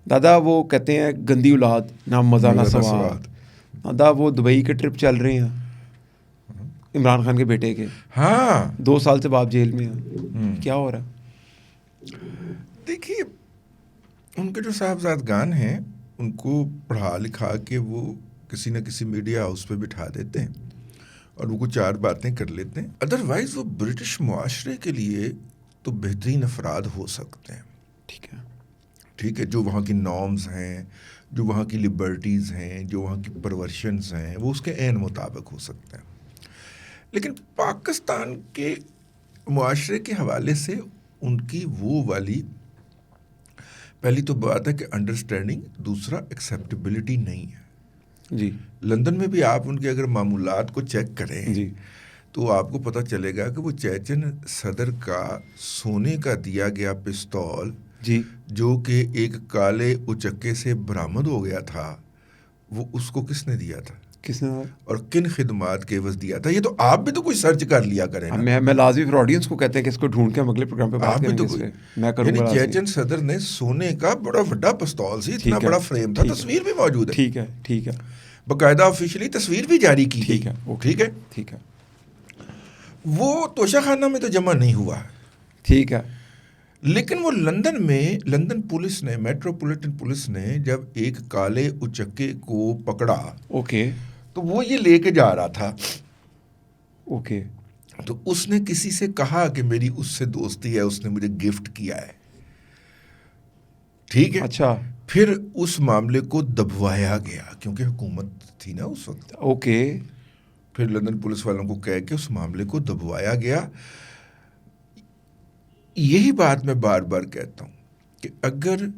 दादा वो कहते हैं गंदी औलाद ना मज़ा ना स्वाद। दादा वो दुबई के ट्रिप चल रहे हैं इमरान खान के बेटे के, हाँ 2 साल से बाप जेल में है, क्या हो रहा है? देखिए, उनके जो साहबजादगान हैं उनको पढ़ा लिखा के वो किसी न किसी मीडिया हाउस पे बिठा देते हैं और वो कुछ 4 बातें कर लेते हैं। अदरवाइज वो ब्रिटिश मुआशरे के लिए तो बेहतरीन अफराद हो सकते हैं, ठीक है, जो वहाँ की नॉर्म्स हैं, जो वहाँ की लिबर्टीज़ हैं, जो वहाँ की परवर्शंस हैं, वो उसके ऐन मुताबिक हो सकते हैं। लेकिन पाकिस्तान के मुआशरे के हवाले से उनकी वो वाली पहली तो बात है कि अंडरस्टैंडिंग, दूसरा एक्सेप्टेबिलिटी नहीं है जी। लंदन में भी आप उनके अगर मामूलात को चेक करें जी। तो आपको पता चलेगा कि वो चेचन सदर का सोने का दिया गया पिस्तौल जी। जो कि एक काले उचक्के से बरामद हो गया था, वो उसको किसने दिया था, किसने और किन खिदमात के एवज दिया था? ये तो आप भी तो कोई सर्च कर लिया करें ना। मैं लाजमी फॉर ऑडियंस को कहते हैं कि इसको ढूंढ के हम अगले प्रोग्राम पे बात आप भी करेंगे तो इस कोई, पे। मैं यानी करूंगा लाजमी। चेचन सदर ने सोने का बड़ा बड़ा पिस्तौल से, इतना ठीक है, बड़ा फ्रेम था, ठीक है, तस्वीर भी मौजूद है, ठीक है, ठीक है, बाकायदा ऑफिशियली तस्वीर भी जारी की ठीक गई, है, ओके, ठीक है, ठीक है, वो तोशाखाना में तो जमा नहीं हुआ है, ठीक है, लेकिन वो लंदन में, लंदन पुलिस ने, मेट्रोपॉलिटन पुलिस ने जब एक काले उचक्के को पकड़ा, ओके, तो वो ये लेके जा रहा था, ओके, तो उसने किसी से कहा कि मेरी उससे दोस्ती है, उसने मुझे गिफ्ट किया है, ठीक है, अच्छा, फिर उस मामले को दबवाया गया क्योंकि हुकूमत थी ना उस वक्त, ओके, फिर लंदन पुलिस वालों को कह के उस मामले को दबवाया गया। यही बात मैं बार बार कहता हूँ कि अगर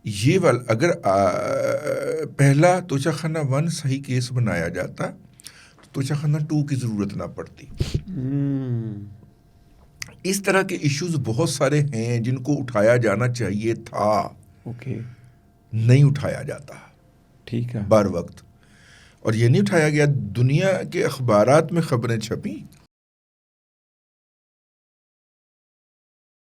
ये वाला, अगर पहला तोशाखाना 1 सही केस बनाया जाता तो तोशाखाना 2 की ज़रूरत ना पड़ती। इस तरह के इश्यूज बहुत सारे हैं जिनको उठाया जाना चाहिए था, ओके, नहीं उठाया जाता, ठीक है, बर वक्त, और ये नहीं उठाया गया। दुनिया के अखबारात में खबरें छपी